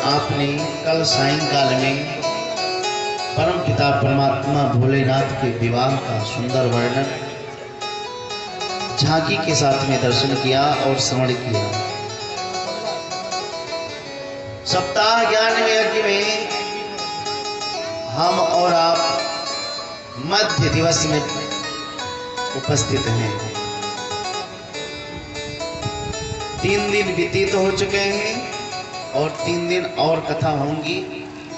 आपने कल सायंकाल में परम पिता परमात्मा भोलेनाथ के विवाह का सुंदर वर्णन झांकी के साथ में दर्शन किया और श्रवण किया। सप्ताह ज्ञान यज्ञ में हम और आप मध्य दिवस में उपस्थित हैं। 3 दिन व्यतीत हो चुके हैं और 3 दिन और कथा होंगी।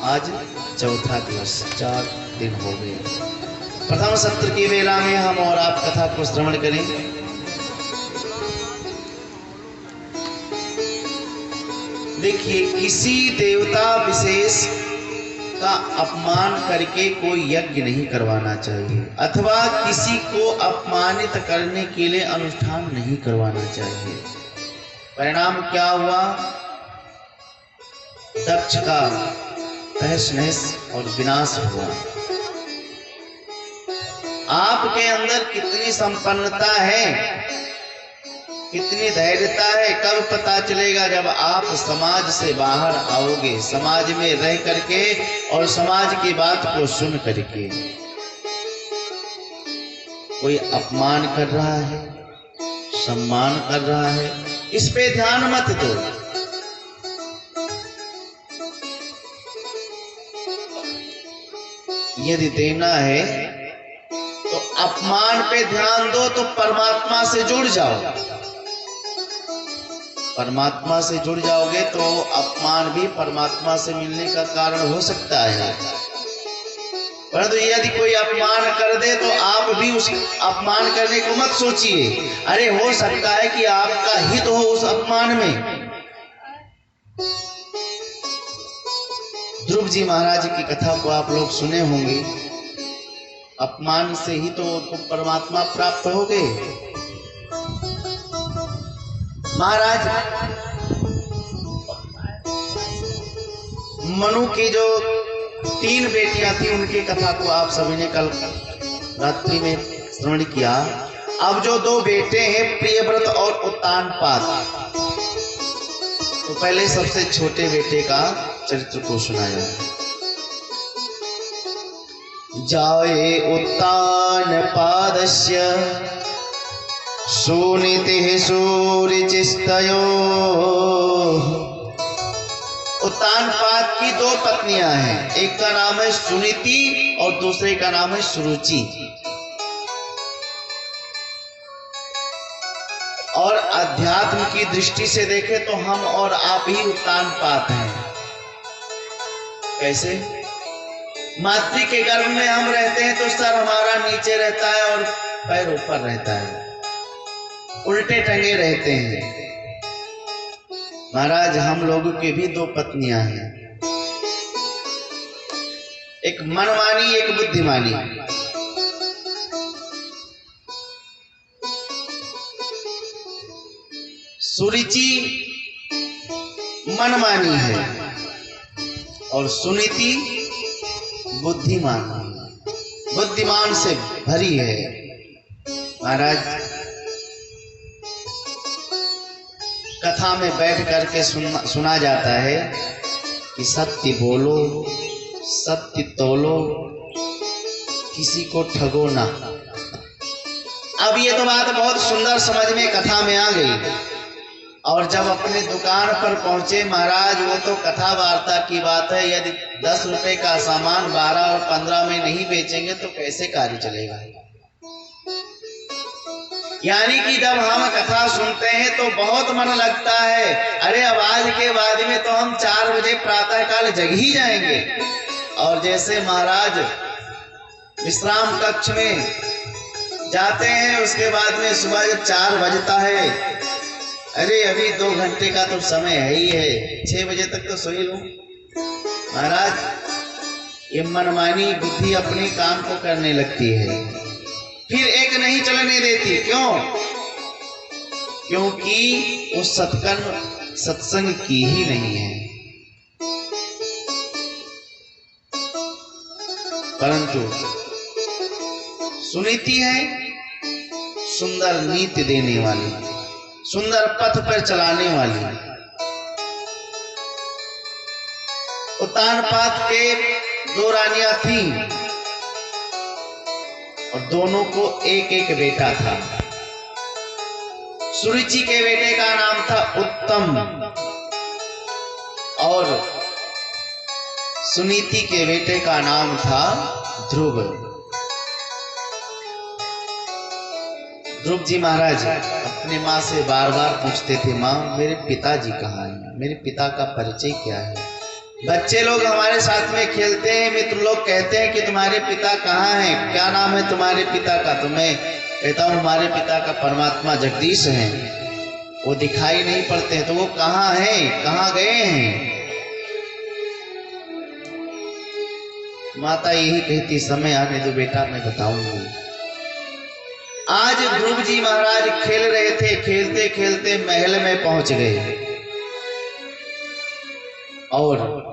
आज चौथा दिवस, 4 दिन हो गए। प्रथम सत्र की वेला में हम और आप कथा को श्रवण करें। देखिए, किसी देवता विशेष का अपमान करके कोई यज्ञ नहीं करवाना चाहिए, अथवा किसी को अपमानित करने के लिए अनुष्ठान नहीं करवाना चाहिए। परिणाम क्या हुआ? दक्ष का तहस नहस और विनाश हुआ। आपके अंदर कितनी संपन्नता है, कितनी धैर्यता है, कब पता चलेगा? जब आप समाज से बाहर आओगे, समाज में रह करके और समाज की बात को सुन करके। कोई अपमान कर रहा है, सम्मान कर रहा है, इस पे ध्यान मत दो। यदि देना है तो अपमान पे ध्यान दो, तो परमात्मा से जुड़ जाओ। परमात्मा से जुड़ जाओगे तो अपमान भी परमात्मा से मिलने का कारण हो सकता है। परंतु यदि कोई अपमान कर दे तो आप भी उस अपमान करने को मत सोचिए। अरे, हो सकता है कि आपका हित हो उस अपमान में। ध्रुव जी महाराज की कथा को आप लोग सुने होंगे। अपमान से ही तो उनको परमात्मा प्राप्त हो गए। महाराज मनु की जो 3 बेटियां थी, उनकी कथा को आप सभी ने कल रात्रि में श्रवण किया। अब जो 2 बेटे हैं, प्रियव्रत और उत्तानपाद, तो पहले सबसे छोटे बेटे का चरित्र को सुनाया। जाये उत्तानपादस्य सुनीतिः सूर्यचिस्तयो। उत्तानपाद की 2 पत्नियां हैं, एक का नाम है सुनीति और दूसरे का नाम है सुरुचि। और अध्यात्म की दृष्टि से देखें तो हम और आप ही उत्तानपाद हैं। कैसे? मातृ के गर्भ में हम रहते हैं तो सर हमारा नीचे रहता है और पैर ऊपर रहता है, उल्टे टंगे रहते हैं। महाराज, हम लोगों के भी 2 पत्नियां हैं, एक मनमानी एक बुद्धिमानी। सुरुचि मनमानी है और सुनीति बुद्धिमान से भरी है। महाराज, कथा में बैठ करके सुना जाता है कि सत्य बोलो, सत्य तोलो, किसी को ठगो ना। अब ये तो बात बहुत सुंदर समझ में कथा में आ गई। और जब अपने दुकान पर पहुंचे महाराज, वो तो कथा वार्ता की बात है। यदि 10 रुपए का सामान 12 और 15 में नहीं बेचेंगे तो कैसे कार्य चलेगा? यानी कि जब हम कथा सुनते हैं तो बहुत मन लगता है। अरे, अब आज के बाद में तो हम 4 बजे प्रातः काल जग ही जाएंगे। और जैसे महाराज विश्राम कक्ष में जाते हैं, उसके बाद में सुबह जब 4 बजता है, अरे अभी 2 घंटे का तो समय है ही है, 6 बजे तक तो सोई लूं। महाराज, ये मनमानी बुद्धि अपने काम को करने लगती है, फिर एक नहीं चलने देती। क्यों? क्योंकि वो सत्कर्म सत्संग की ही नहीं है। परंतु सुनीति है सुंदर नीति देने वाली, सुंदर पथ पर चलाने वाली। उत्तानपाद के 2 रानियां थी और दोनों को एक एक बेटा था। सुरुचि के बेटे का नाम था उत्तम और सुनीति के बेटे का नाम था ध्रुव। ध्रुव जी महाराज अपने माँ से बार बार पूछते थे, माँ मेरे पिताजी कहाँ हैं, मेरे पिता का परिचय क्या है। बच्चे लोग हमारे साथ में खेलते हैं, मित्र लोग कहते हैं कि तुम्हारे पिता कहाँ हैं, क्या नाम है तुम्हारे पिता का। तो मैं कहता हूँ हमारे पिता का परमात्मा जगदीश हैं, वो दिखाई नहीं पड़ते हैं, तो वो कहाँ हैं, कहाँ गए हैं। माता यही कहती, समय आने दो बेटा, मैं बताऊंगी। आज ध्रुव जी महाराज खेल रहे थे, खेलते खेलते महल में पहुंच गए और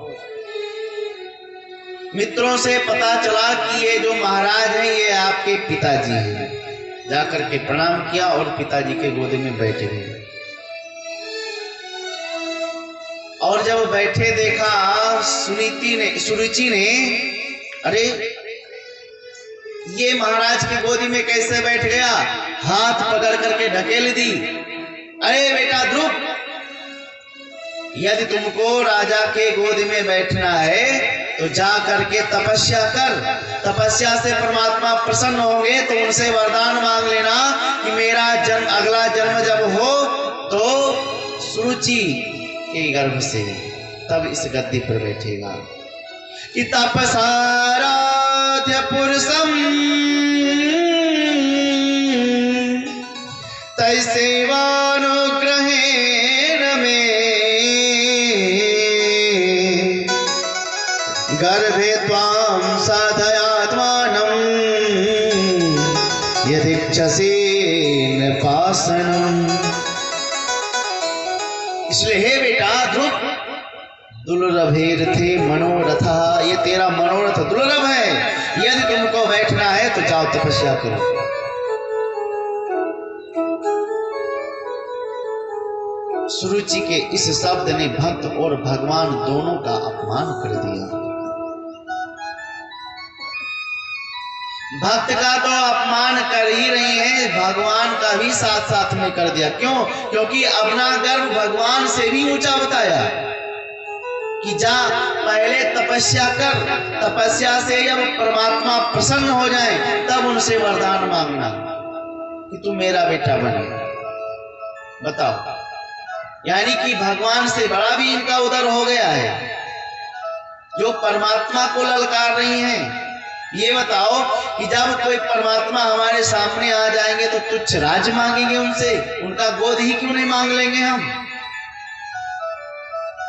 मित्रों से पता चला कि ये जो महाराज हैं ये आपके पिताजी हैं। जाकर के प्रणाम किया और पिताजी के गोद में बैठे गए और जब बैठे देखा सुरुचि ने, अरे ये महाराज की गोदी में कैसे बैठ गया, हाथ पकड़ करके ढकेल दी। अरे बेटा ध्रुव, यदि तुमको राजा के गोद में बैठना है तो जा करके तपस्या कर, तपस्या से परमात्मा प्रसन्न होंगे तो उनसे वरदान मांग लेना कि मेरा जन्म, अगला जन्म जब हो तो सुरुचि के गर्भ से, तब इस गद्दी पर बैठेगा। कि तपसाराध्य पुरुषम तैसेवानुग्रहेण मे गर्भे त्वां साधयात्मानं यदिच्छसि नृपासनम्। इसलिए हे बेटा ध्रुव, दुर्लभेरथे मनोरथा, ये तेरा मनोरथ दुर्लभ है। यदि तुमको बैठना है तो जाओ तपस्या करो। सुरुचि के इस शब्द ने भक्त और भगवान दोनों का अपमान कर दिया। भक्त का तो अपमान कर ही रही है, भगवान का भी साथ साथ में कर दिया। क्यों? क्योंकि अपना गर्व भगवान से भी ऊंचा बताया कि जा पहले तपस्या कर, तपस्या से जब परमात्मा प्रसन्न हो जाए तब उनसे वरदान मांगना कि तू मेरा बेटा बने। बताओ, यानी कि भगवान से बड़ा भी इनका उदर हो गया है, जो परमात्मा को ललकार रही हैं। ये बताओ कि जब कोई परमात्मा हमारे सामने आ जाएंगे तो तुच्छ राज मांगेंगे उनसे, उनका गोद ही क्यों नहीं मांग लेंगे हम।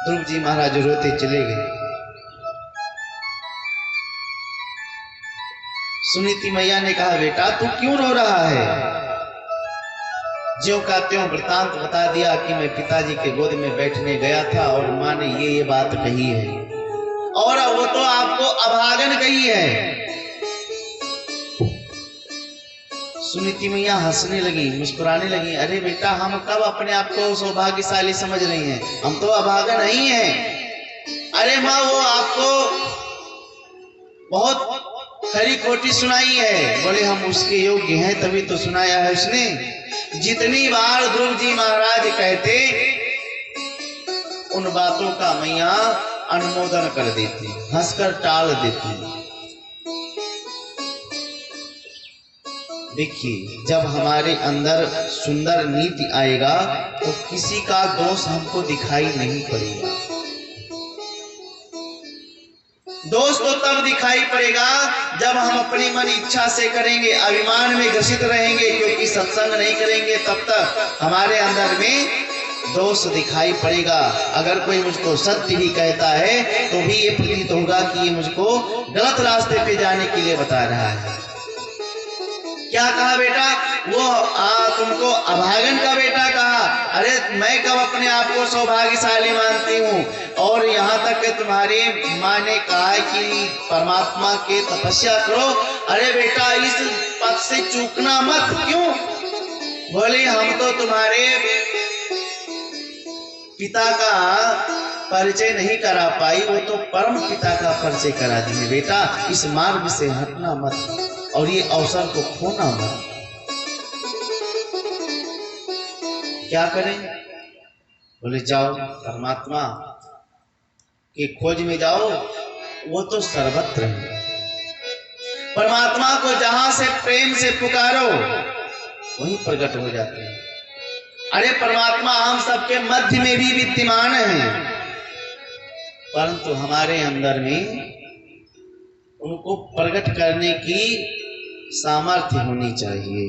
ध्रुव जी महाराज रोते चले गए। सुनीति मैया ने कहा, बेटा तू क्यों रो रहा है। ज्यों का त्यों वृतांत बता दिया कि मैं पिताजी के गोद में बैठने गया था और माँ ने ये बात कही है, और वो तो आपको अभागन कही है। सुनीति मैया हंसने लगी, मुस्कुराने लगी। अरे बेटा, हम कब अपने आप को सौभाग्यशाली समझ रही हैं, हम तो अभागन नहीं हैं। अरे माँ, वो आपको बहुत खरी खोटी सुनाई है। बोले हम उसके योग्य हैं तभी तो सुनाया है उसने। जितनी बार ध्रुव जी महाराज कहते उन बातों का मैया अनुमोदन कर देती, हंसकर टाल देती। देखिए, जब हमारे अंदर सुंदर नीति आएगा तो किसी का दोष हमको दिखाई नहीं पड़ेगा। दोष तो तब दिखाई पड़ेगा जब हम अपनी मन इच्छा से करेंगे, अभिमान में ग्रसित रहेंगे, क्योंकि सत्संग नहीं करेंगे तब तक हमारे अंदर में दोष दिखाई पड़ेगा। अगर कोई मुझको सत्य भी कहता है तो भी ये प्रतीत होगा कि ये मुझको गलत रास्ते पे जाने के लिए बता रहा है। क्या कहा बेटा? वो तुमको अभागन का बेटा कहा। अरे मैं कब अपने आप को सौभाग्यशाली मानती हूँ। और यहाँ तक कि तुम्हारी माँ ने कहा कि परमात्मा के तपस्या करो। अरे बेटा, इस पथ से चूकना मत। क्यों? बोले हम तो तुम्हारे पिता का परिचय नहीं करा पाई, वो तो परम पिता का परिचय करा दिए। बेटा इस मार्ग से हटना मत और ये अवसर को खोना मत। क्या करें? बोले जाओ परमात्मा की खोज में जाओ, वो तो सर्वत्र है। परमात्मा को जहां से प्रेम से पुकारो वहीं प्रकट हो जाते हैं। अरे परमात्मा हम सबके मध्य में भी विद्यमान हैं, परंतु हमारे अंदर में उनको प्रकट करने की सामर्थ्य होनी चाहिए।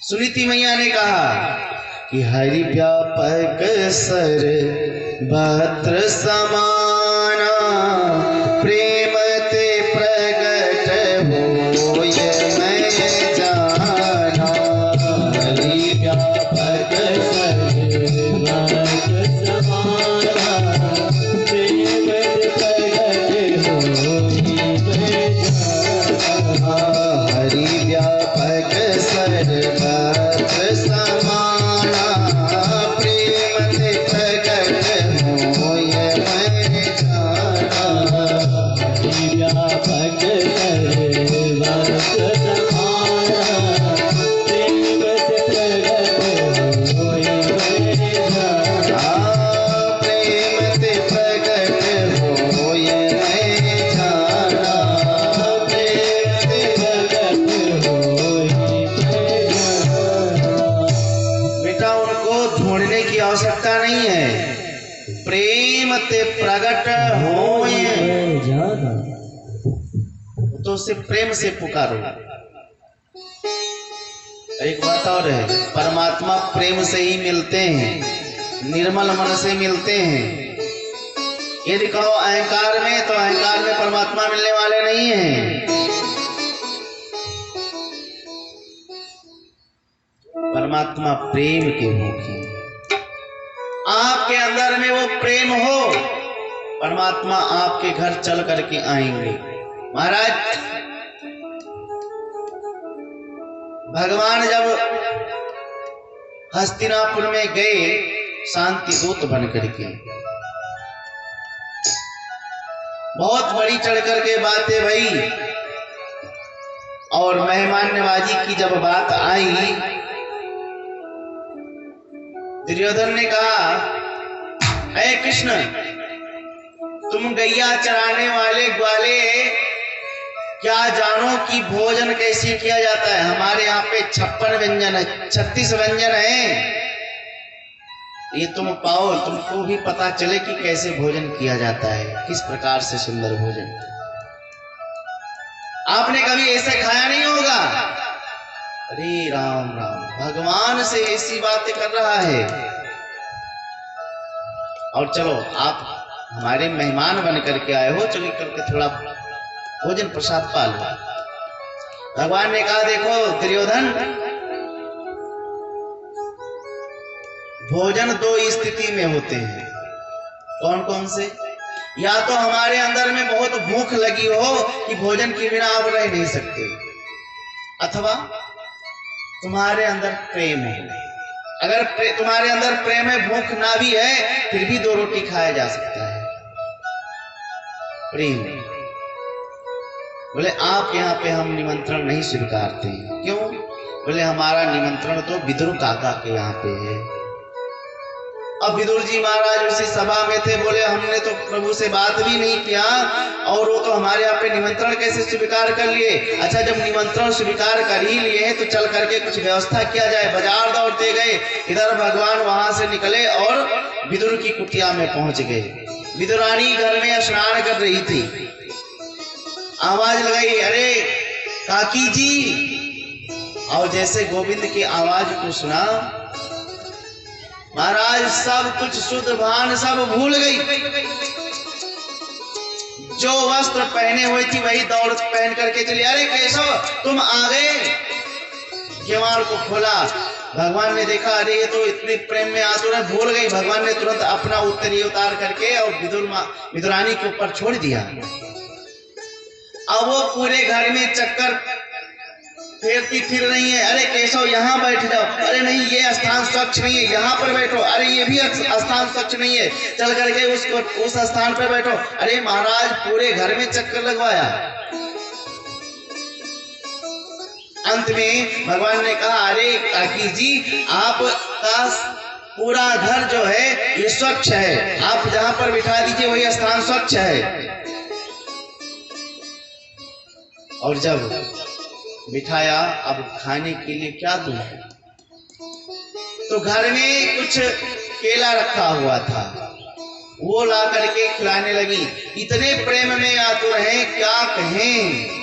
सुनीति मैया ने कहा कि हरि व्यापक सर्वत्र समाना, प्रेम ते प्रगट होय मैं जाना। हरि व्यापक सर्वत्र समाना, प्रेम ते प्रगट होय मैं जाना। हरि व्यापक सर्वत्र समाना, प्रेम ते प्रगट होय मैं जाना। हरि व्यापक सर्वत्र समाना, प्रेम ते प्रगट होय मैं जाना। प्रेम ते प्रगट होय मैं जाना। प्रेम ते प्रगट होय मैं जाना। बेटा उनको ढूंढने की आवश्यकता नहीं है, प्रेम ते प्रगट होय जाना, तो उसे प्रेम से पुकारो। एक बात और है, परमात्मा प्रेम से ही मिलते हैं, निर्मल मन से मिलते हैं। यदि कहो अहंकार में, तो अहंकार में परमात्मा मिलने वाले नहीं हैं। परमात्मा प्रेम के मुखी, आपके अंदर में वो प्रेम हो, परमात्मा आपके घर चल करके आएंगे। महाराज भगवान जब हस्तिनापुर में गए शांति दूत बन करके, बहुत बड़ी चढ़ करके बातें भई और मेहमान नवाजी की जब बात आई, दुर्योधन ने कहा, ऐ कृष्ण तुम गैया चराने वाले ग्वाले क्या जानो कि भोजन कैसे किया जाता है? हमारे यहाँ पे 56 व्यंजन है, 36 व्यंजन है। ये तुम पाओ, तुमको भी पता चले कि कैसे भोजन किया जाता है, किस प्रकार से सुंदर भोजन। आपने कभी ऐसे खाया नहीं होगा। अरे राम राम, भगवान से ऐसी बातें कर रहा है। और चलो आप हमारे मेहमान बन करके आए हो, चलो करके थोड़ा भोजन प्रसाद पा लो। भगवान ने कहा, देखो दुर्योधन, भोजन दो स्थिति में होते हैं। कौन कौन से? या तो हमारे अंदर में बहुत भूख लगी हो कि भोजन के बिना आप रह नहीं सकते, अथवा तुम्हारे अंदर प्रेम है। अगर तुम्हारे अंदर प्रेम है, भूख ना भी है, फिर भी 2 रोटी खाया जा सकता है। प्रेम। बोले आप यहाँ पे हम निमंत्रण नहीं स्वीकारते हैं। क्यों? बोले हमारा निमंत्रण तो विदुर काका के यहाँ पे है। अब विदुर जी महाराज उसी सभा में थे, बोले हमने तो प्रभु से बात भी नहीं किया और वो तो हमारे यहाँ पे निमंत्रण कैसे स्वीकार कर लिए। अच्छा, जब निमंत्रण स्वीकार कर ही लिए हैं तो चल करके कुछ व्यवस्था किया जाए। बाजार दौड़ते गए, इधर भगवान वहां से निकले और विदुर की कुटिया में पहुंच गए। विदुरानी घर में स्नान कर रही थी, आवाज लगाई, अरे काकी जी। और जैसे गोविंद की आवाज को सुना, महाराज सब कुछ शुद्ध भान सब भूल गई। जो वस्त्र पहने हुए थी वही दौड़ पहन करके चली। अरे केशव तुम आ गए। केवाड़ को खोला, भगवान ने देखा, अरे ये तो इतने प्रेम में आतुर है, भूल गई। भगवान ने तुरंत अपना उत्तरीय उतार करके और विदुरानी के ऊपर छोड़ दिया। अब वो पूरे घर में चक्कर फेरती फिर रही है। अरे केशव यहाँ बैठ जाओ, अरे नहीं ये स्थान स्वच्छ नहीं है, यहाँ पर बैठो, अरे ये भी स्थान स्वच्छ नहीं है, चल करके उस स्थान पर बैठो। अरे महाराज पूरे घर में चक्कर लगवाया। अंत में भगवान ने कहा, अरे काकी जी आपका पूरा घर जो है ये स्वच्छ है, आप जहां पर बिठा दीजिए वही स्थान स्वच्छ है। और जब बिठाया, अब खाने के लिए क्या दूं? तो घर में कुछ केला रखा हुआ था, वो ला करके खिलाने लगी। इतने प्रेम में आतुर हैं, क्या कहें।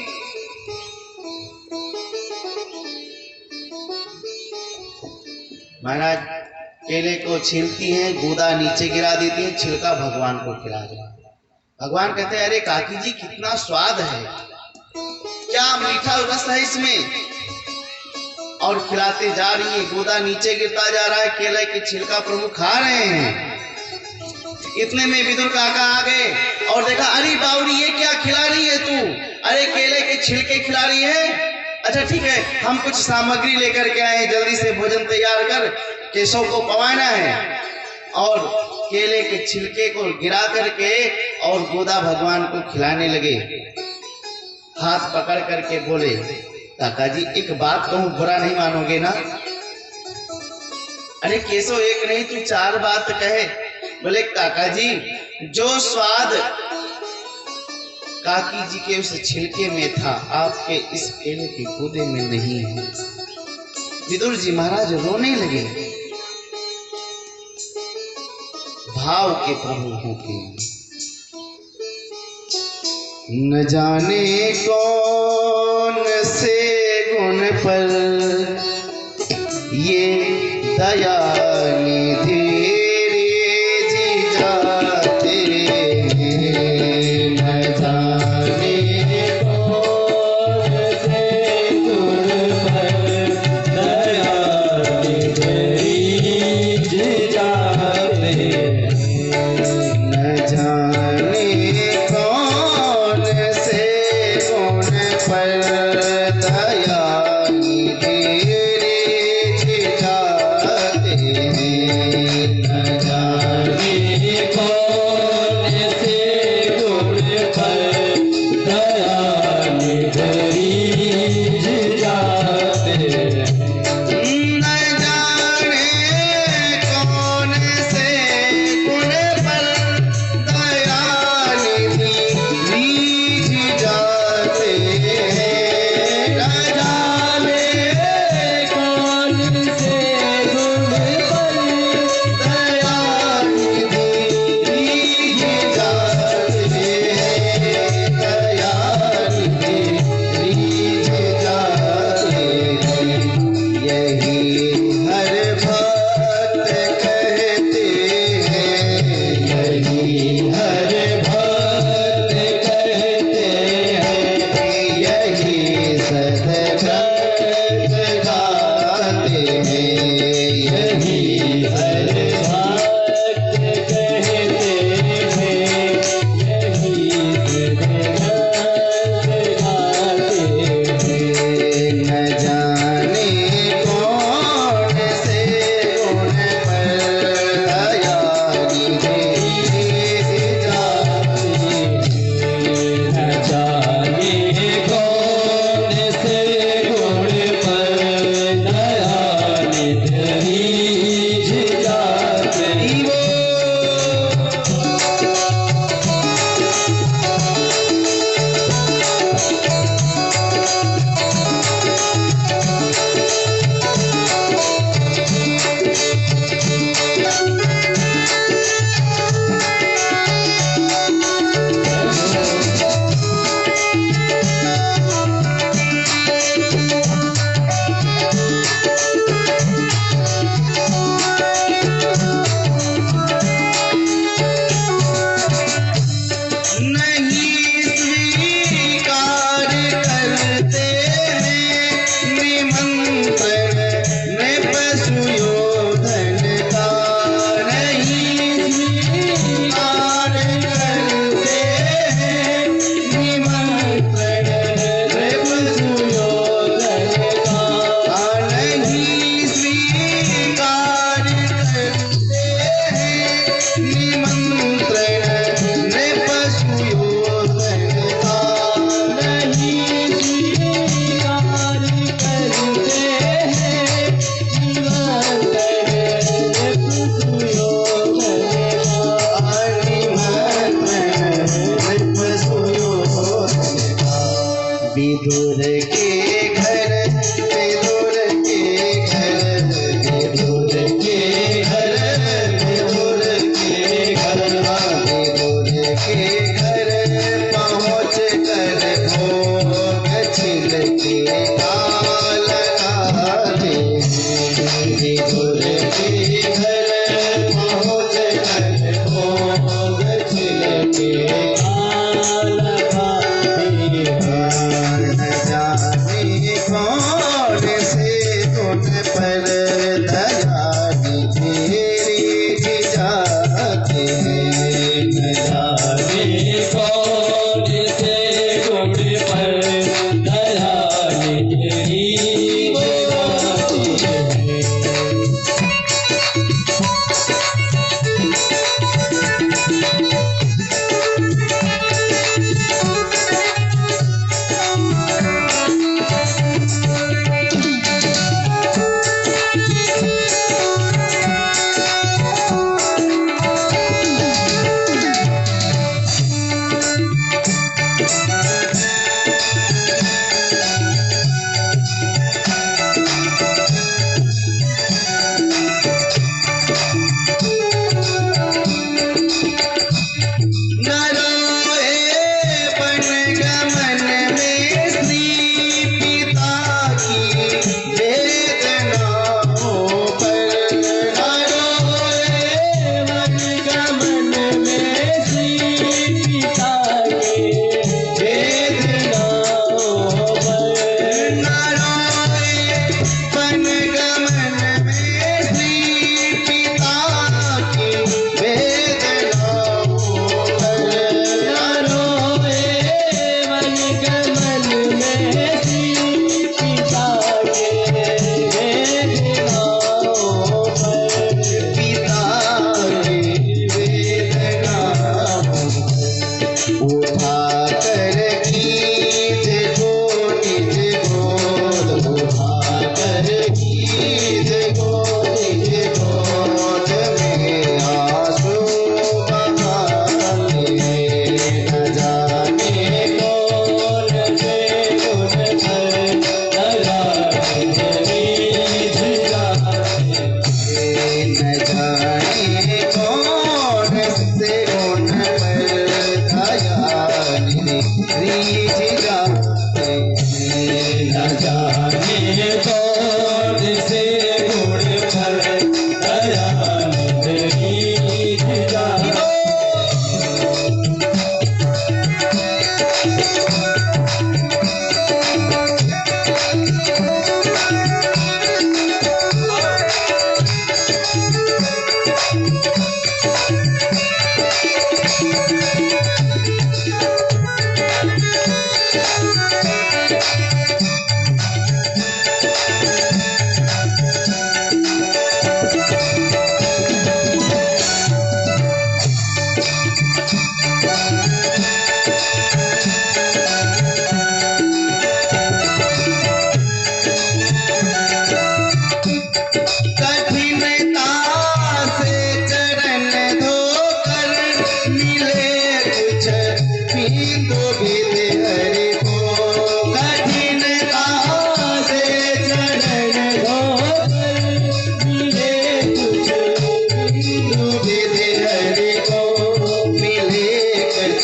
महाराज केले को छीलती हैं, गूदा नीचे गिरा देती हैं, छिलका भगवान को खिला रहे। भगवान कहते हैं, अरे काकी जी कितना स्वाद है, क्या मीठा रस है इसमें। और खिलाते जा रही है, गूदा नीचे गिरता जा रहा है, केले की छिलका प्रभु खा रहे हैं। इतने में विदुर काका आ गए और देखा, अरे बावरी ये क्या खिला रही है तू? अरे केले के छिलके खिला रही है। अच्छा ठीक है, हम कुछ सामग्री लेकर के आए, जल्दी से भोजन तैयार कर, केशव को पवाना है। और केले के छिलके को गिरा करके और गोदा भगवान को खिलाने लगे। हाथ पकड़ करके बोले, काका जी एक बात कहूं, बुरा नहीं मानोगे ना? अरे केशव एक नहीं तू 4 बात कहे। बोले काका जी जो स्वाद काकी जी के उस छिलके में था, आपके इस केले के गूदे में नहीं है। विदुर जी महाराज रोने लगे, भाव के प्रभु होके। न जाने कौन से गुण पर ये दया निधि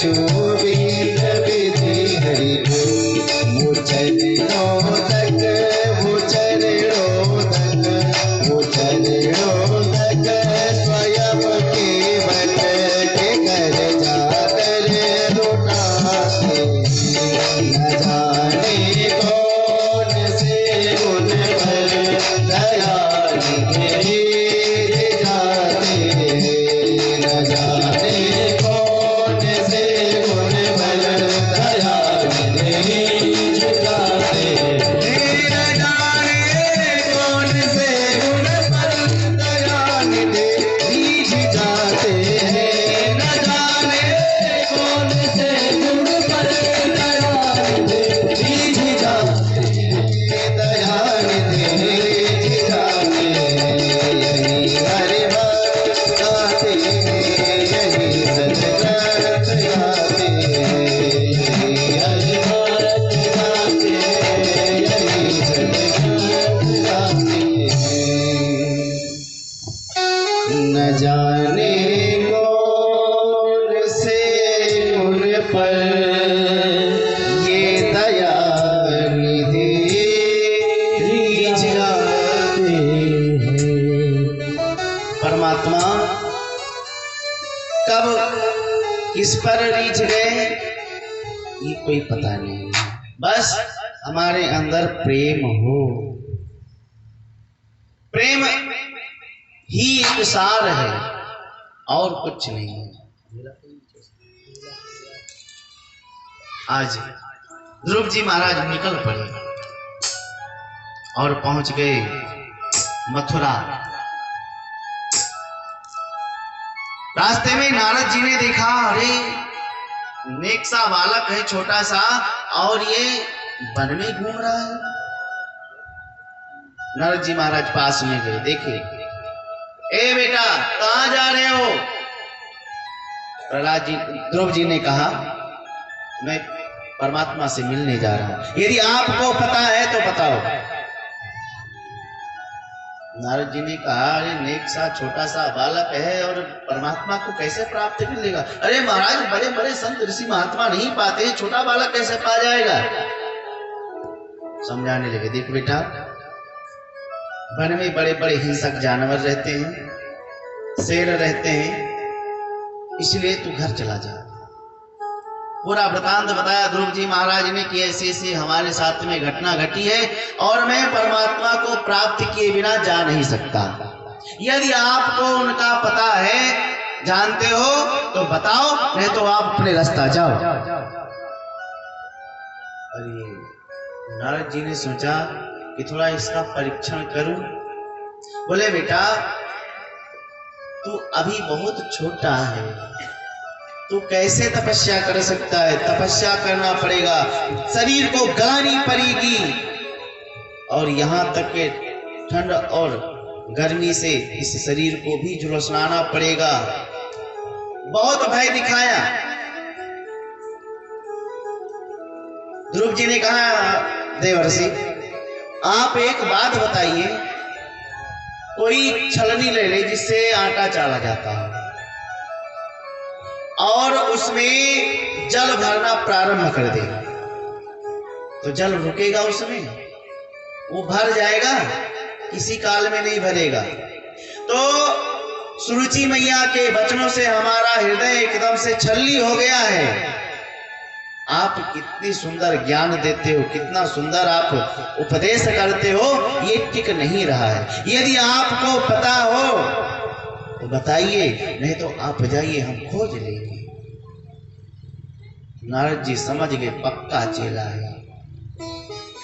चूबी विधि हरि वो चरणों तक वो चरणों तक वो चरणों तक स्वयं के बट के कर जाकर लुटाते न जाने कौन से गुण पर दया निधि जाते न जाने कौन से गुण पर दया निधि जाते न जाने कौन से गुण पर दया निधि जाते न जाने कौन से गुण पर दया निधि जाते दया निधि जाते यही हरि भक्त गाते यही सतगत गाते यही हरि भक्त गाते यही सतगत गाते न जाने कौन से गुण पर ये दया निधि जाते हैं। परमात्मा कब किस पर रीझ गए ये कोई पता नहीं, बस हमारे अंदर प्रेम हो। प्रेम ही एक सार है और कुछ नहीं है। आज ध्रुव जी महाराज निकल पड़े और पहुंच गए मथुरा। रास्ते में नारद जी ने देखा, अरे नेक सा बालक है छोटा सा और ये वन में घूम रहा है। नारद जी महाराज पास में गए, देखे, ए बेटा कहां जा रहे हो? प्रहलाद जी ध्रुव जी ने कहा, मैं परमात्मा से मिलने जा रहा हूं, यदि आपको पता है तो बताओ। नारद जी ने कहा, अरे नेक सा छोटा सा बालक है और परमात्मा को कैसे प्राप्त कर लेगा? अरे महाराज बड़े बड़े संत ऋषि महात्मा नहीं पाते, छोटा बालक कैसे पा जाएगा? समझाने लगे, देख बेटा, वन में बड़े बड़े हिंसक जानवर रहते हैं, शेर रहते हैं, इसलिए तू घर चला जा। पूरा वृतांत बताया ध्रुव जी महाराज ने कि ऐसे ऐसे हमारे साथ में घटना घटी है और मैं परमात्मा को प्राप्त किए बिना जा नहीं सकता। यदि आपको उनका पता है, जानते हो तो बताओ, नहीं तो आप अपने रास्ता जाओ। अरे नारद जी ने सोचा कि थोड़ा इसका परीक्षण करूं। बोले, बेटा तू अभी बहुत छोटा है, तू कैसे तपस्या कर सकता है? तपस्या करना पड़ेगा, शरीर को गलानी पड़ेगी और यहाँ तक के ठंड और गर्मी से इस शरीर को भी झुलसाना पड़ेगा। बहुत भय दिखाया। ध्रुव जी ने कहा, देवर्षि आप एक बात बताइए, कोई छलनी ले ले जिससे आटा चाला जाता है और उसमें जल भरना प्रारंभ कर दे, तो जल रुकेगा उसमें? वो भर जाएगा, किसी काल में नहीं भरेगा। तो सुरुचि मैया के वचनों से हमारा हृदय एकदम से छलनी हो गया है। आप कितनी सुंदर ज्ञान देते हो, कितना सुंदर आप उपदेश करते हो, ये टिक नहीं रहा है। यदि आपको पता हो तो बताइए, नहीं तो आप जाइए, हम खोज लेंगे। नारद जी समझ गए पक्का चेला है।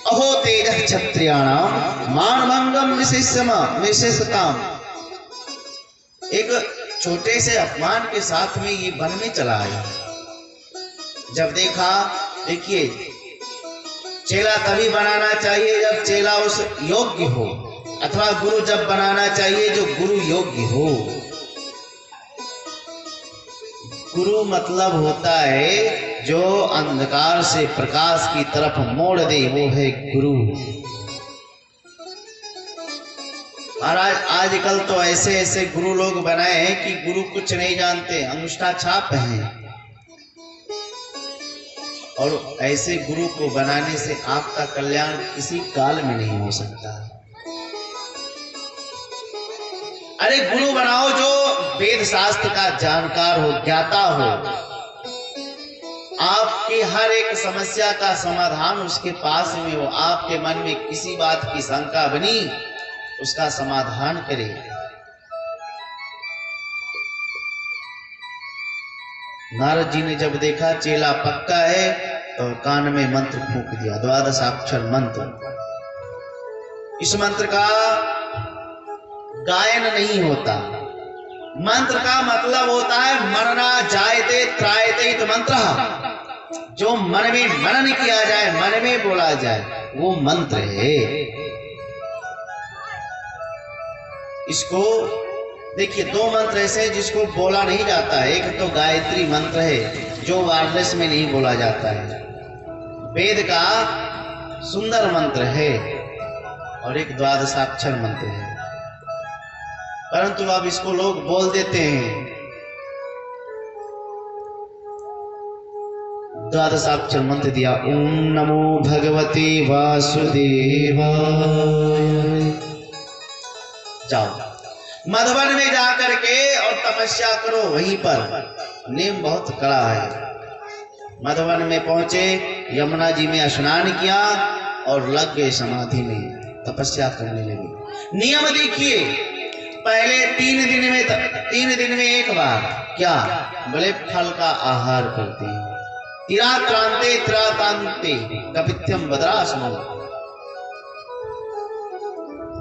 अहो तेज क्षत्रियाणाम मानभंगम विशेषताम। एक छोटे से अपमान के साथ में ये वन में चला आया। जब देखा, देखिए चेला तभी बनाना चाहिए जब चेला उस योग्य हो, अथवा गुरु जब बनाना चाहिए जो गुरु योग्य हो। गुरु मतलब होता है जो अंधकार से प्रकाश की तरफ मोड़ दे, वो है गुरु। महाराज आजकल तो ऐसे ऐसे गुरु लोग बनाए हैं कि गुरु कुछ नहीं जानते, अंगूठा छाप हैं। और ऐसे गुरु को बनाने से आपका कल्याण किसी काल में नहीं हो सकता। अरे गुरु बनाओ जो वेद शास्त्र का जानकार हो, ज्ञाता हो, आपकी हर एक समस्या का समाधान उसके पास में हो, आपके मन में किसी बात की शंका बनी उसका समाधान करे। नारद जी ने जब देखा चेला पक्का है तो कान में मंत्र फूंक दिया, 12 अक्षर मंत्र। इस मंत्र का गायन नहीं होता, मंत्र का मतलब होता है मनना जायते त्रायते इति मंत्र। जो मन में मनन किया जाए, मन में बोला जाए, वो मंत्र है। इसको देखिए, 2 मंत्र ऐसे हैं जिसको बोला नहीं जाता है। एक तो गायत्री मंत्र है जो वायरलेस में नहीं बोला जाता है, वेद का सुंदर मंत्र है, और एक 12 मंत्र है, परंतु अब इसको लोग बोल देते हैं। 12 मंत्र दिया, ओम नमो भगवते वासुदेवाय। जाओ मधुबन में जाकर के और तपस्या करो, वहीं पर नेम बहुत कड़ा है। मधुबन में पहुंचे, यमुना जी में स्नान किया और लग गए समाधि में, तपस्या करने लगे। नियम देखिए, पहले 3 दिन में एक बार क्या बोले, फल का आहार करते हैं। तिराक्रांते तिरातांते कपित्यम बद्रासनो।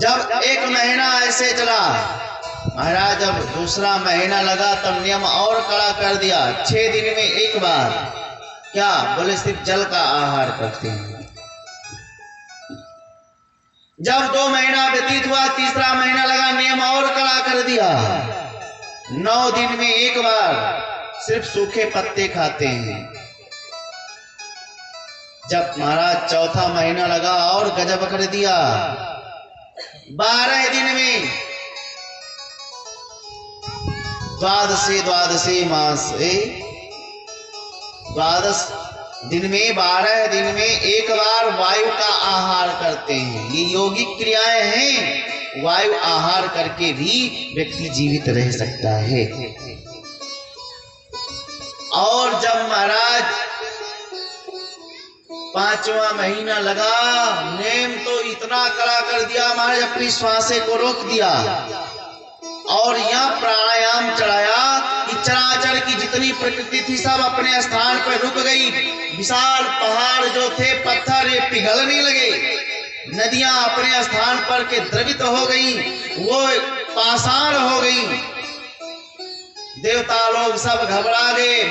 जब 1 महीना ऐसे चला महाराज, जब दूसरा महीना लगा तब नियम और कड़ा कर दिया। 6 दिन में एक बार क्या बोले, सिर्फ जल का आहार करते हैं। जब 2 महीना व्यतीत हुआ, तीसरा महीना लगा, नियम और कड़ा कर दिया। 9 दिन में एक बार सिर्फ सूखे पत्ते खाते हैं। जब महाराज चौथा महीना लगा और गजब कर दिया। 12 दिन में द्वादशे मासे 12 दिन में 12 दिन में एक बार वायु का आहार करते हैं। ये यौगिक क्रियाएं हैं, वायु आहार करके भी व्यक्ति जीवित रह सकता है। और जब महाराज 5वां महीना लगा, नेम तो इतना कड़ा कर दिया महाराज, अपनी श्वासें को रोक दिया और यहाँ प्राणायाम चढ़ाया कि चराचर की जितनी प्रकृति थी सब अपने स्थान पर रुक गई। विशाल पहाड़ जो थे, पत्थर ये पिघलने लगे, नदियां अपने स्थान पर के द्रवित हो गई, वो पाषाण हो गई। देवता लोग सब घबरा गए,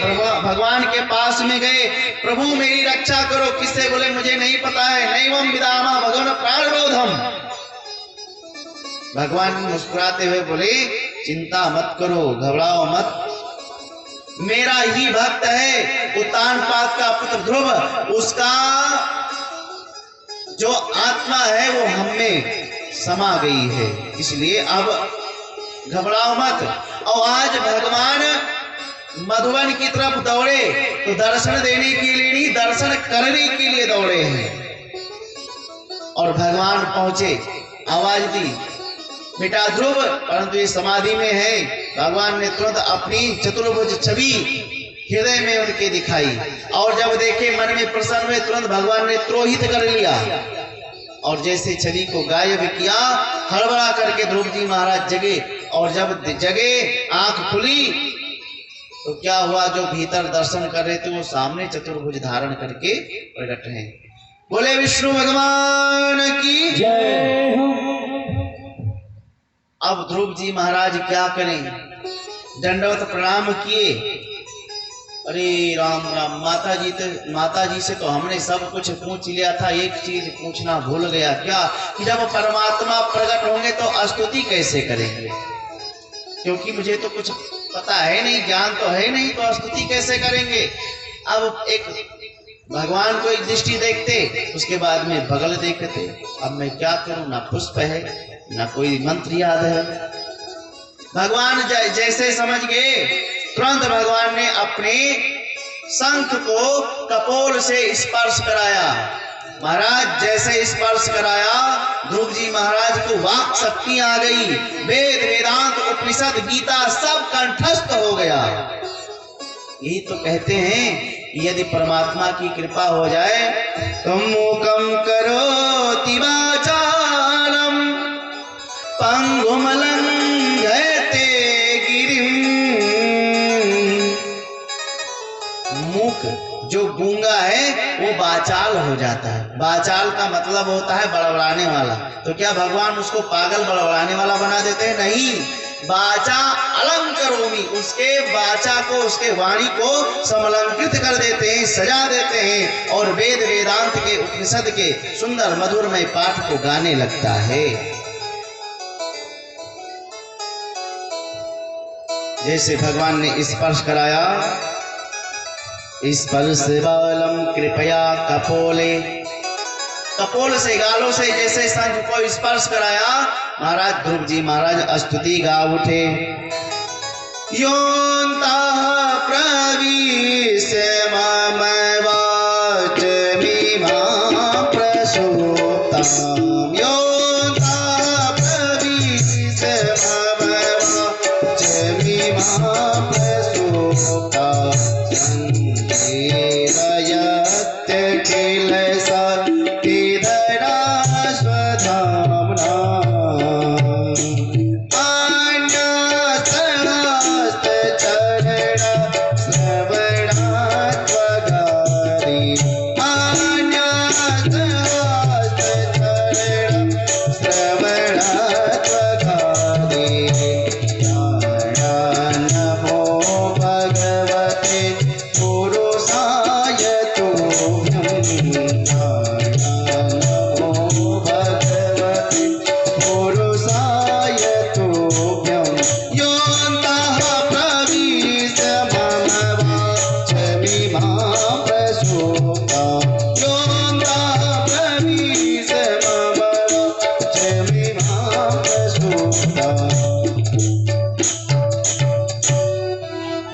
भगवान के पास में गए, प्रभु मेरी रक्षा करो। किससे बोले, मुझे नहीं पता है, नैवं विदामा भगवान प्राणबोधम। भगवान मुस्कुराते हुए बोले, चिंता मत करो, घबराओ मत, मेरा ही भक्त है उत्तानपाद का पुत्र ध्रुव, उसका जो आत्मा है वो हम में समा गई है, इसलिए अब घबराओ मत। और आज भगवान मधुबन की तरफ दौड़े तो दर्शन देने के लिए नहीं, दर्शन करने के लिए दौड़े हैं। और भगवान पहुंचे, आवाज दी, बेटा ध्रुव, परंतु ये समाधि में है। भगवान ने तुरंत अपनी चतुर्भुज छवि हृदय में उनके दिखाई, और जब देखे मन में प्रसन्न हुए, तुरंत भगवान ने त्रोहित कर लिया और जैसे छवि को गायब किया, हड़बड़ा करके ध्रुव जी महाराज जगे। और जब जगे, आंख खुली तो क्या हुआ, जो भीतर दर्शन कर रहे थे वो सामने चतुर्भुज धारण करके प्रकट हैं। बोले विष्णु भगवान की जय। अब ध्रुव जी महाराज क्या करें, दंडवत प्रणाम किए। अरे राम राम, माता जी से तो हमने सब कुछ पूछ लिया था, एक चीज पूछना भूल गया। क्या कि जब परमात्मा प्रकट होंगे तो स्तुति कैसे करेंगे, क्योंकि मुझे तो कुछ पता है नहीं, ज्ञान तो है नहीं, तो स्तुति कैसे करेंगे। अब एक भगवान को एक दृष्टि देखते, उसके बाद में बगल देखते। अब मैं क्या करूं, ना पुष्प है ना कोई मंत्र याद है। भगवान जैसे समझ गए, तुरंत भगवान ने अपने शंख को कपोल से स्पर्श कराया। महाराज जैसे स्पर्श कराया, ध्रुव जी महाराज को वाक शक्ति आ गई। वेद वेदांत उपनिषद गीता सब कंठस्थ हो गया। यही तो कहते हैं यदि परमात्मा की कृपा हो जाए तो मूकम करोति वाचालम पंगुम लंघयते गिरिम। मूक जो गूंगा है वो बाचाल हो जाता है। बाचाल का मतलब होता है बड़बड़ाने वाला। तो क्या भगवान उसको पागल बड़बड़ाने वाला बना देते हैं? नहीं, बाचा अलंकरोमि, उसके बाचा को, उसके वाणी को समलंकृत कर देते हैं, सजा देते हैं और वेद वेदांत के उपनिषद के सुंदर मधुरमय पाठ को गाने लगता है। जैसे भगवान ने स्पर्श कराया, स्पर्श बालम कृपया कपोले, कपोल से गालों से जैसे शंख को स्पर्श कराया, महाराज ध्रुव जी महाराज स्तुति गा उठे। योऽन्तः प्रविश्य मम वाचमिमां प्रसूप्तां, योऽन्तः प्रविश्य मम वाचमिमां प्रसूप्तां, संसेवयत्यखिल शक्तिधरा स्वधाम्ना।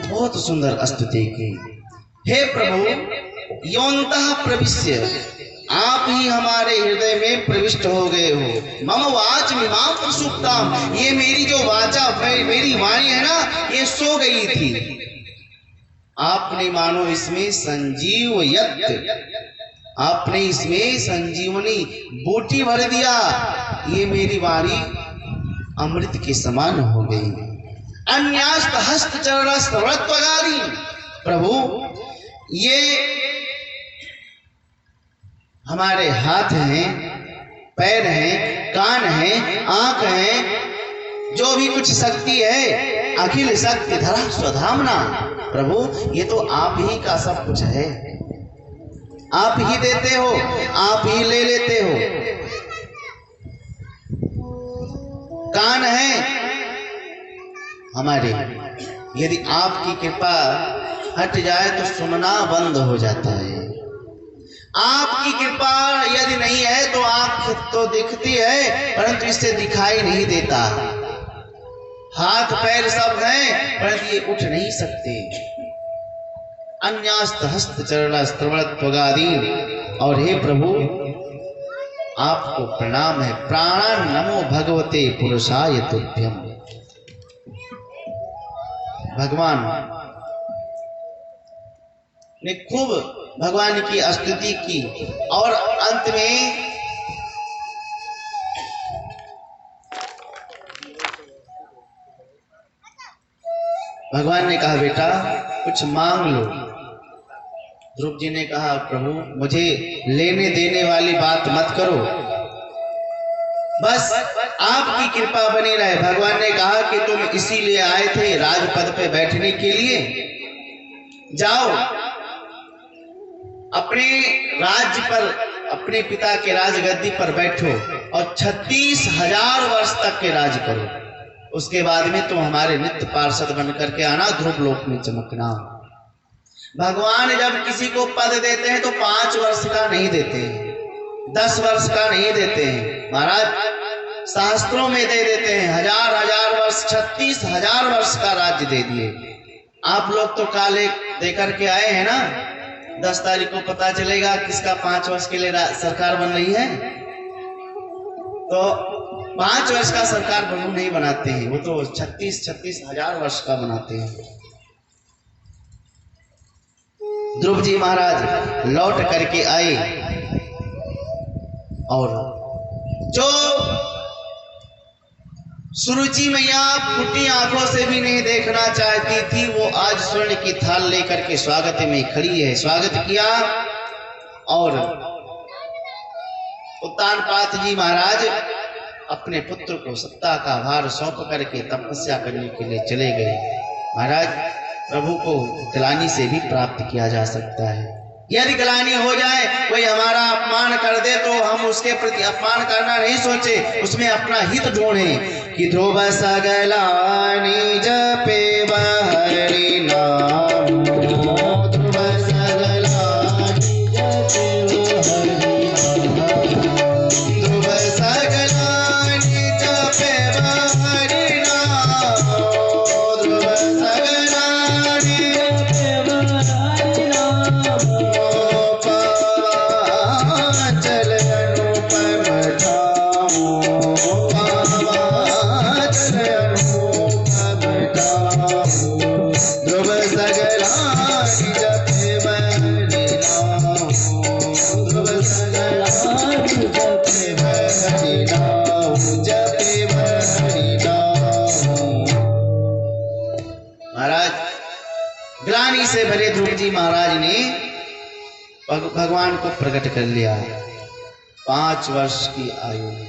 बहुत सुंदर स्तुति की। हे प्रभु, योऽन्तः प्रविश्य, आप ही हमारे हृदय में प्रविष्ट हो गए हो। मम वाचमिमां प्रसूप्तां, ये मेरी जो वाचा, मेरी वाणी है ना, ये सो गई थी। आपने मानो इसमें संजीवयत, आपने इसमें संजीवनी बूटी भर दिया। ये मेरी वाणी अमृत के समान हो गई। अन्यास्त हस्त चरणस्थ व्रतवगारी, प्रभु ये हमारे हाथ हैं, पैर हैं, कान हैं, आंख हैं, जो भी कुछ शक्ति है, अखिल शक्ति धरा स्वधामना। प्रभु ये तो आप ही का सब कुछ है, आप ही देते हो, आप ही ले लेते हो। कान है हमारे, यदि आपकी कृपा हट जाए तो सुनना बंद हो जाता है। आपकी कृपा यदि नहीं है तो आंख तो दिखती है परंतु इससे दिखाई नहीं देता। हाथ पैर सब हैं परंतु ये उठ नहीं सकते। अन्यास्त हस्त चरण स्त्रवत्वगादी। और हे प्रभु आपको प्रणाम है। प्राणा नमो भगवते पुरुषाय तुभ्यम। भगवान ने खूब भगवान की स्तुति की और अंत में भगवान ने कहा बेटा कुछ मांग लो। ध्रुव जी ने कहा प्रभु मुझे लेने देने वाली बात मत करो, बस आपकी कृपा बनी रहे। भगवान ने कहा कि तुम इसीलिए आए थे राजपद पे बैठने के लिए, जाओ अपने राज्य पर, अपने पिता के राजगद्दी पर बैठो और 36,000 वर्ष तक के राज करो। उसके बाद में तुम हमारे नित्य पार्षद बन करके आना, ध्रुव लोक में चमकना। भगवान जब किसी को पद देते हैं तो 5 वर्ष का नहीं देते हैं, 10 वर्ष का नहीं देते हैं महाराज, शास्त्रों में दे देते हैं 1000 वर्ष, 36,000 वर्ष का राज्य दे दिए। आप लोग तो काले देकर के आए हैं ना, 10 तारीख को पता चलेगा किसका 5 वर्ष के लिए सरकार बन रही है। तो 5 वर्ष का सरकार बलू नहीं बनाते हैं, वो तो 36 हजार वर्ष का बनाते हैं। ध्रुव जी महाराज लौट करके आए और जो सुरुचि मैया फूटी आंखों से भी नहीं देखना चाहती थी, वो आज स्वर्ण की थाल लेकर के स्वागत में खड़ी है। स्वागत किया और उत्तानपाद जी महाराज अपने पुत्र को सत्ता का भार सौंप करके तपस्या करने के लिए चले गए। महाराज, प्रभु को ग्लानि से भी प्राप्त किया जा सकता है। यदि ग्लानि हो जाए, कोई हमारा अपमान कर दे, तो हम उसके प्रति अपमान करना नहीं सोचे, उसमें अपना हित ढूंढे कि ध्रुव सगलानि जपे हरि नाम, ध्रुव सगलानि जपे हरि नाम, ध्रुव सगलानि जपे हरि नाम, ध्रुव सगलानि जपे हरि नाम, चल अनुपम धामो, ध्रुव सगलानि जपे हरि नाम, ध्रुव सगलानि जपे हरि नाम, जपे हरि नाम। महाराज, ग्लानि से भरे ध्रुव जी महाराज ने भगवान को प्रकट कर लिया। 5 वर्ष की आयु में,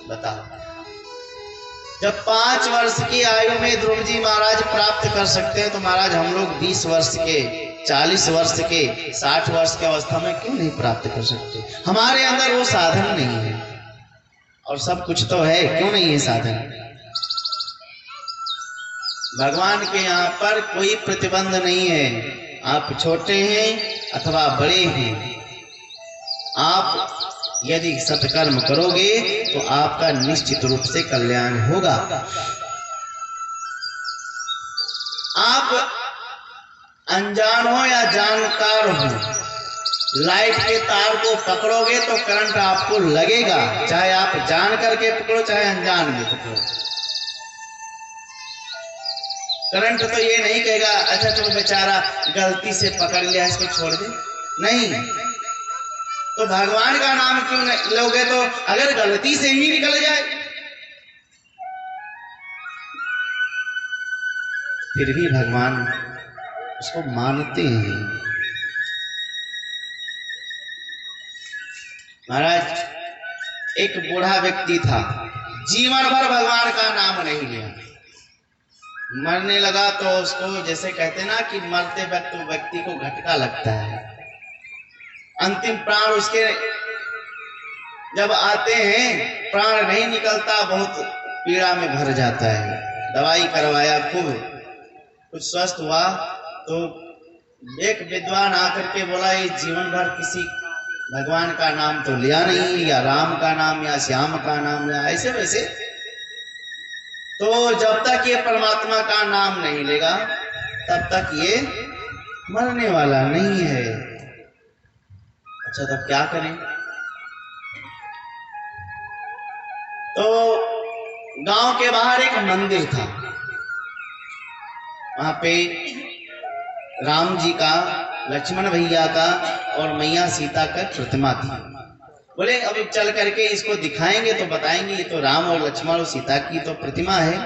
बताओ, जब 5 वर्ष की आयु में ध्रुव जी महाराज प्राप्त कर सकते हैं, तो महाराज हम लोग 20 वर्ष के, 40 वर्ष के, 60 वर्ष के अवस्था में क्यों नहीं प्राप्त कर सकते? हमारे अंदर वो साधन नहीं है, और सब कुछ तो है, क्यों नहीं है साधन? भगवान के यहाँ पर कोई प्रतिबंध नहीं है। आप छोटे हैं अथवा बड़े हैं, आप यदि सत्कर्म करोगे तो आपका निश्चित रूप से कल्याण होगा। आप अनजान हो या जानकार हो, लाइट के तार को पकड़ोगे तो करंट आपको लगेगा, चाहे आप जान करके पकड़ो चाहे अनजान में पकड़ो। करंट तो ये नहीं कहेगा अच्छा चलो बेचारा गलती से पकड़ लिया, इसको छोड़ दे, नहीं। तो भगवान का नाम क्यों नहीं लोगे? तो अगर गलती से ही निकल जाए फिर भी भगवान उसको मानते हैं। महाराज, एक बूढ़ा व्यक्ति था, जीवन भर भगवान का नाम नहीं लिया। मरने लगा तो उसको, जैसे कहते ना कि मरते व्यक्ति को झटका लगता है, अंतिम प्राण उसके जब आते हैं प्राण नहीं निकलता, बहुत पीड़ा में भर जाता है। दवाई करवाया, खूब कुछ स्वस्थ हुआ, तो एक विद्वान आकर के बोला ये जीवन भर किसी भगवान का नाम तो लिया नहीं, या राम का नाम या श्याम का नाम या ऐसे वैसे, तो जब तक ये परमात्मा का नाम नहीं लेगा तब तक ये मरने वाला नहीं है। अच्छा, तब क्या करें? तो गांव के बाहर एक मंदिर था, वहां पे राम जी का, लक्ष्मण भैया का और मैया सीता का प्रतिमा थी। बोले अभी चल करके इसको दिखाएंगे तो बताएंगे ये तो राम और लक्ष्मण और सीता की तो प्रतिमा है,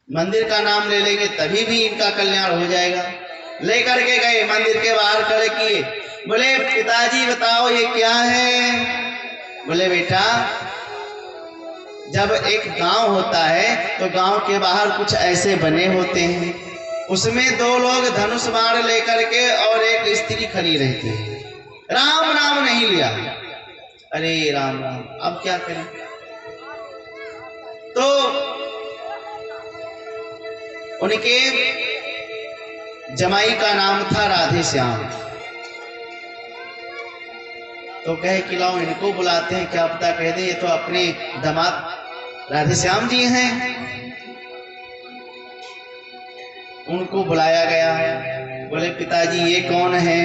मंदिर का नाम ले लेंगे तभी भी इनका कल्याण हो जाएगा। लेकर के गए, मंदिर के बाहर खड़े किए, बोले पिताजी बताओ ये क्या है? बोले बेटा, जब एक गांव होता है तो गांव के बाहर कुछ ऐसे बने होते हैं, उसमें 2 लोग धनुष बाण लेकर के और एक स्त्री खड़ी रहती है, राम नाम नहीं लिया। अरे राम राम, अब क्या करें? तो उनके जमाई का नाम था राधे श्याम। तो कहे कि लाओ इनको बुलाते हैं, क्या पता कह दे ये तो अपने दामाद राधे श्याम जी हैं। उनको बुलाया गया। बोले पिताजी ये कौन है?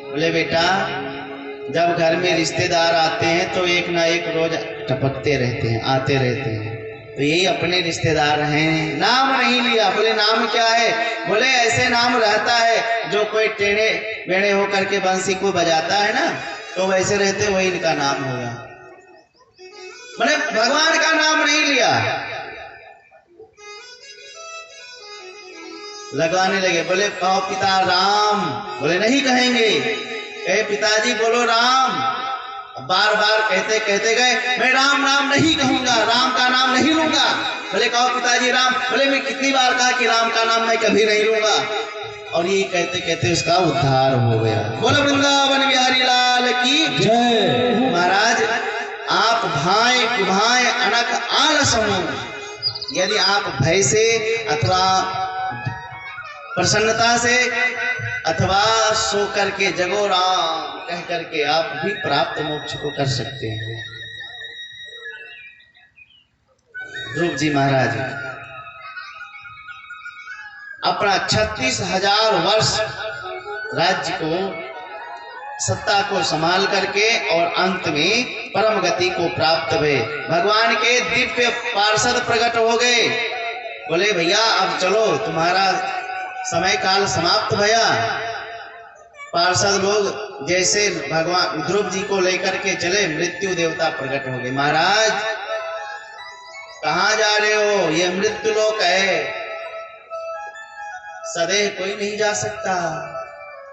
बोले बेटा जब घर में रिश्तेदार आते हैं तो एक ना एक रोज टपकते रहते हैं, आते रहते हैं, तो यही अपने रिश्तेदार हैं। नाम नहीं लिया। बोले नाम क्या है? बोले ऐसे नाम रहता है जो कोई टेढ़े बेड़े होकर के बंसी को बजाता है ना, तो वैसे रहते, वही इनका नाम होगा। बोले भगवान का नाम नहीं लिया। लगाने लगे। बोले कहो पिता राम। बोले नहीं कहेंगे। कहे पिताजी बोलो राम। बार बार कहते कहते गए, मैं राम नाम नहीं कहूंगा, राम का नाम नहीं लूंगा। बोले कहो पिताजी राम। बोले मैं कितनी बार कहा कि राम का नाम मैं कभी नहीं लूंगा। और ये कहते कहते उसका उद्धार हो गया। बोलो वृंदावन बिहारी लाल की जय। महाराज आप भाए कुभाए अनख आलस हो। यदि आप भय से अथवा प्रसन्नता से अथवा सो करके जगो राम कह करके आप भी प्राप्त मोक्ष को कर सकते हैं। ध्रुव जी महाराज अपना 36,000 वर्ष राज्य को, सत्ता को संभाल करके और अंत में परम गति को प्राप्त हुए। भगवान के दिव्य पार्षद प्रकट हो गए। बोले भैया अब चलो, तुम्हारा समय काल समाप्त भया। पार्षद लोग जैसे भगवान ध्रुव जी को लेकर के चले, मृत्यु देवता प्रकट हो गए। महाराज कहाँ जा रहे हो? ये मृत्यु लोक है, सदैव कोई नहीं जा सकता।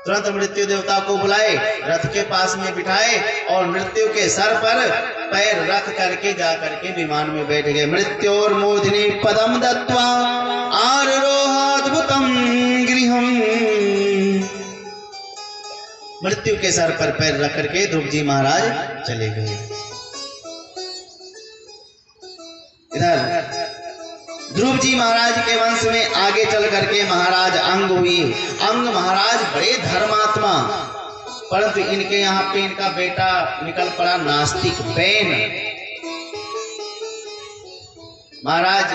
तुरंत मृत्यु देवता को बुलाए, रथ के पास में बिठाए और मृत्यु के सर पर पैर रख करके जा करके विमान में बैठ गए। मृत्योर मूर्धनि पदम दत्वा आरोहाद्भुतम गृहम। मृत्यु के सर पर पैर रख करके ध्रुव जी महाराज चले गए। इधर ध्रुव जी महाराज के वंश में आगे चल करके महाराज अंग हुई। अंग महाराज बड़े धर्मात्मा, परंतु इनके यहाँ पे इनका बेटा निकल पड़ा नास्तिक बैन। महाराज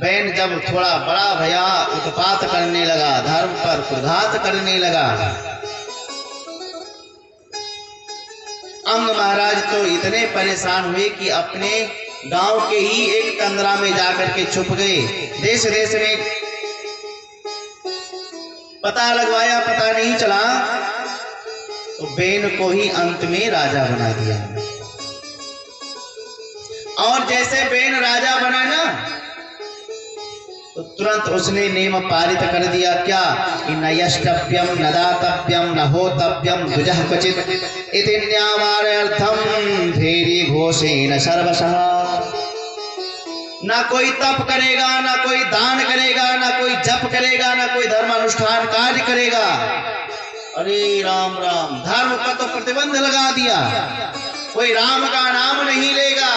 बैन जब थोड़ा बड़ा भया, उत्पात करने लगा, धर्म पर कुघात करने लगा। अंग महाराज तो इतने परेशान हुए कि अपने गांव के ही एक तंद्रा में जाकर के छुप गए। देश देश में पता लगवाया, पता नहीं चला, तो बैन को ही अंत में राजा बना दिया। और जैसे बैन राजा बना ना, तो तुरंत उसने नियम पारित कर दिया। क्या कि न यष्टव्यम न दातव्यम न होतव्यम द्विजः क्वचित् इति न्यायार्थम भेरी घोषेण सर्वशः। ना कोई तप करेगा, ना कोई दान करेगा, ना कोई जप करेगा, ना कोई धर्म अनुष्ठान कार्य करेगा। अरे राम राम, धर्म पर तो प्रतिबंध लगा दिया। कोई राम का नाम नहीं लेगा,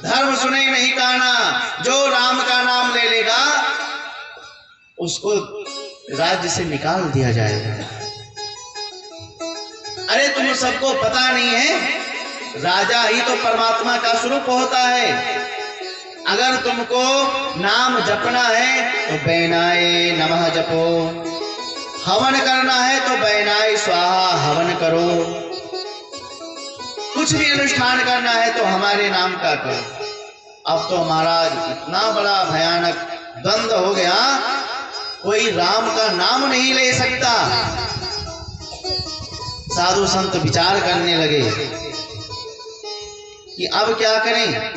धर्म सुने नहीं काना। जो राम का नाम ले लेगा उसको राज्य से निकाल दिया जाएगा। अरे तुम सबको पता नहीं है, राजा ही तो परमात्मा का स्वरूप होता है। अगर तुमको नाम जपना है तो बैनाय नमः जपो, हवन करना है तो बैनाय स्वाहा हवन करो, कुछ भी अनुष्ठान करना है तो हमारे नाम का करो। अब तो महाराज इतना बड़ा भयानक द्वंद्व हो गया, कोई राम का नाम नहीं ले सकता। साधु संत विचार करने लगे कि अब क्या करें।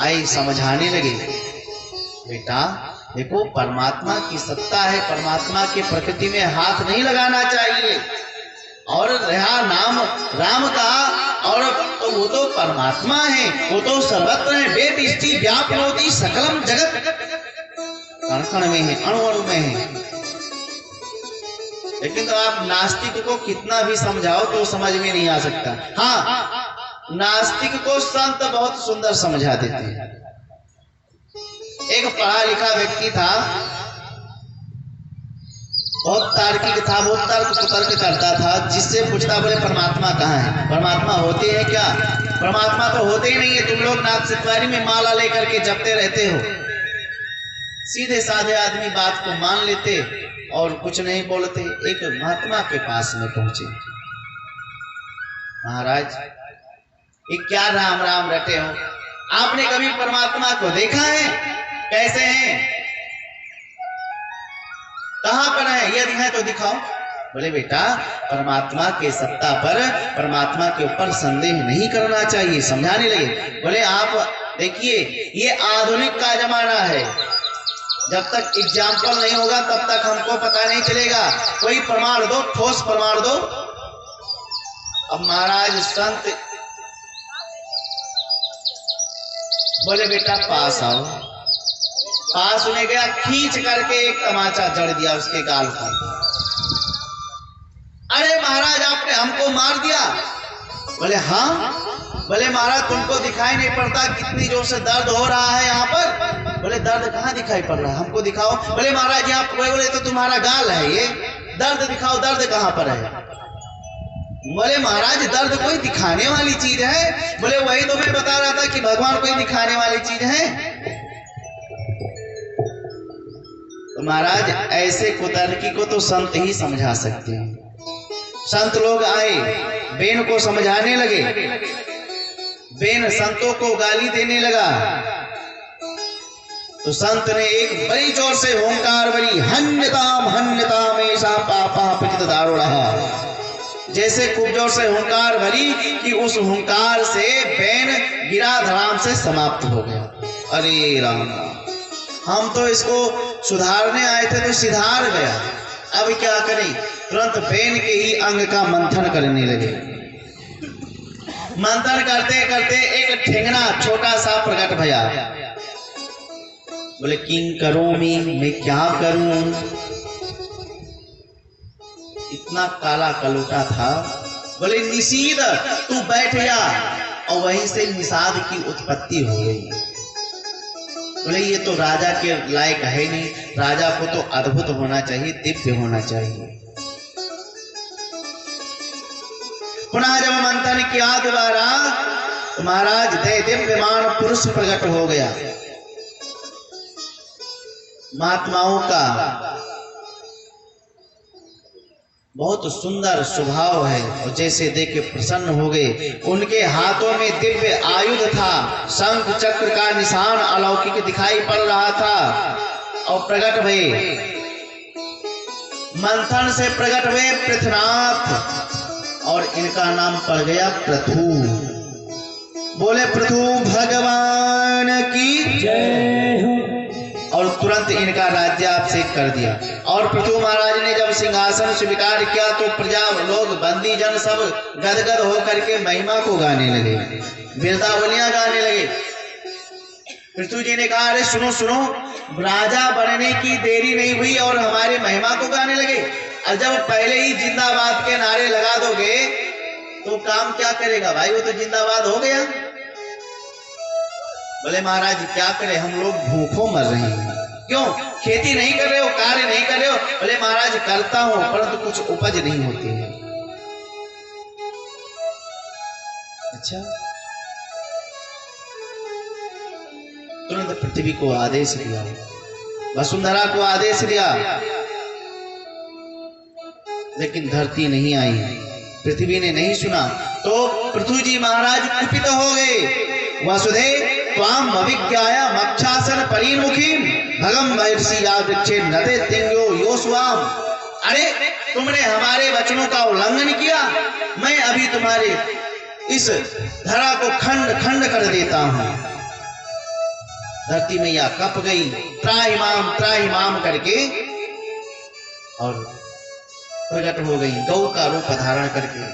आई समझाने लगे, बेटा देखो परमात्मा की सत्ता है, परमात्मा की प्रकृति में हाथ नहीं लगाना चाहिए। और रहा नाम राम का, और तो वो तो परमात्मा है, वो तो सर्वत्र है। वेदिष्टि व्याप्नोति सकलम जगत, कण कण में है, अणु अणु में है। लेकिन तो आप नास्तिक को कितना भी समझाओ तो समझ में नहीं आ सकता। हाँ, नास्तिक को संत बहुत सुंदर समझा देते हैं। एक पढ़ा लिखा व्यक्ति था, बहुत तार्किक था, बहुत तर्क कुतर्क करता था। जिससे पूछता, बोले परमात्मा कहाँ है? परमात्मा होते हैं क्या? परमात्मा तो होते ही नहीं है, तुम लोग नाथ सितवारी में माला लेकर के जपते रहते हो। सीधे साधे आदमी बात को मान लेते और कुछ नहीं बोलते। एक महात्मा के पास में पहुंचे। महाराज, ये क्या राम राम रटे हो? आपने कभी परमात्मा को देखा है? कैसे हैं? कहां पर है? यदि है तो दिखाओ। बोले बेटा, परमात्मा के सत्ता पर, परमात्मा के ऊपर संदेह नहीं करना चाहिए। समझाने लगे। बोले आप देखिए, ये आधुनिक का जमाना है। जब तक एग्जाम्पल नहीं होगा तब तक हमको पता नहीं चलेगा। कोई प्रमाण दो, ठोस प्रमाण दो। अब महाराज संत बोले बेटा पास आओ। पास में गया, खींच करके एक तमाचा जड़ दिया उसके गाल पर। अरे महाराज, आपने हमको मार दिया। बोले हाँ। बोले महाराज, तुमको दिखाई नहीं पड़ता कितनी जोर से दर्द हो रहा है यहाँ पर? बोले दर्द कहाँ दिखाई पड़ रहा है, हमको दिखाओ। बोले महाराज, यहाँ बोले तो तुम्हारा गाल है ये, दर्द दिखाओ, दर्द कहाँ पर है? बोले महाराज, दर्द कोई दिखाने वाली चीज है? बोले वही तो मैं बता रहा था कि भगवान कोई दिखाने वाली चीज है। तो महाराज, ऐसे कुतर्की को तो संत ही समझा सकते हैं। संत लोग आए, बेन को समझाने लगे। बेन संतों को गाली देने लगा। तो संत ने एक बड़ी जोर से ओंकार बनी, हन्यताम ऐसा पापा पतित दारुणः। जैसे खूब जोर से हुंकार भरी कि उस हुंकार से बेन गिरा धराम से समाप्त हो गया। अरे राम, हम तो इसको सुधारने आए थे तो सुधार गया, अब क्या करें? तुरंत बेन के ही अंग का मंथन करने लगे। मंथन करते करते एक ठेंगना छोटा सा प्रकट भया। बोले किंग करोमि, मैं क्या करूं? इतना काला कलोटा था। बोले निषीद, तू बैठ जा। और वहीं से निषाद की उत्पत्ति हो गई। बोले ये तो राजा के लायक है नहीं, राजा को तो अद्भुत होना चाहिए, दिव्य होना चाहिए। पुनः जब मंथन किया दोबारा, तो महाराज दिव्यमान पुरुष प्रकट हो गया। महात्माओं का बहुत सुंदर स्वभाव है, और जैसे देख के प्रसन्न हो गए। उनके हाथों में दिव्य आयुध था, शंख चक्र का निशान अलौकिक दिखाई पड़ रहा था। और प्रकट हुए, मंथन से प्रकट हुए पृथ्वीनाथ, और इनका नाम पड़ गया पृथु। बोले पृथु भगवान की जय हो। और तुरंत इनका राज्याभिषेक कर दिया। और पृथु महाराज ने जब सिंहासन स्वीकार किया तो प्रजा लोग, बंदी जन सब गदगद होकर के महिमा को गाने लगे, बिरदावलियां गाने लगे। पृथु जी ने कहा, अरे सुनो सुनो, राजा बनने की देरी नहीं हुई और हमारे महिमा को गाने लगे। और जब पहले ही जिंदाबाद के नारे लगा दोगे तो काम क्या करेगा भाई? वो तो जिंदाबाद हो गया। बोले महाराज क्या करें, हम लोग भूखों मर रहे हैं। क्यों? खेती नहीं कर रहे हो, कार्य नहीं कर रहे हो? बोले महाराज करता हूं, परंतु कुछ उपज नहीं होती है। अच्छा, तुरंत पृथ्वी को आदेश दिया, वसुंधरा को आदेश दिया, लेकिन धरती नहीं आई, पृथ्वी ने नहीं सुना। तो पृथ्वी जी महाराज कुपित हो गए। वसुधे त्वाम अविज्ञाया मक्षासन परिमुखीम भगम महर्षि यादृक्षे नदे तिंगो योस्वाम। अरे तुमने हमारे वचनों का उल्लंघन किया, मैं अभी तुम्हारे इस धरा को खंड खंड कर देता हूं। धरती मैया कप गई, त्राहिमाम करके, और प्रकट हो गई गौ का रूप धारण करके।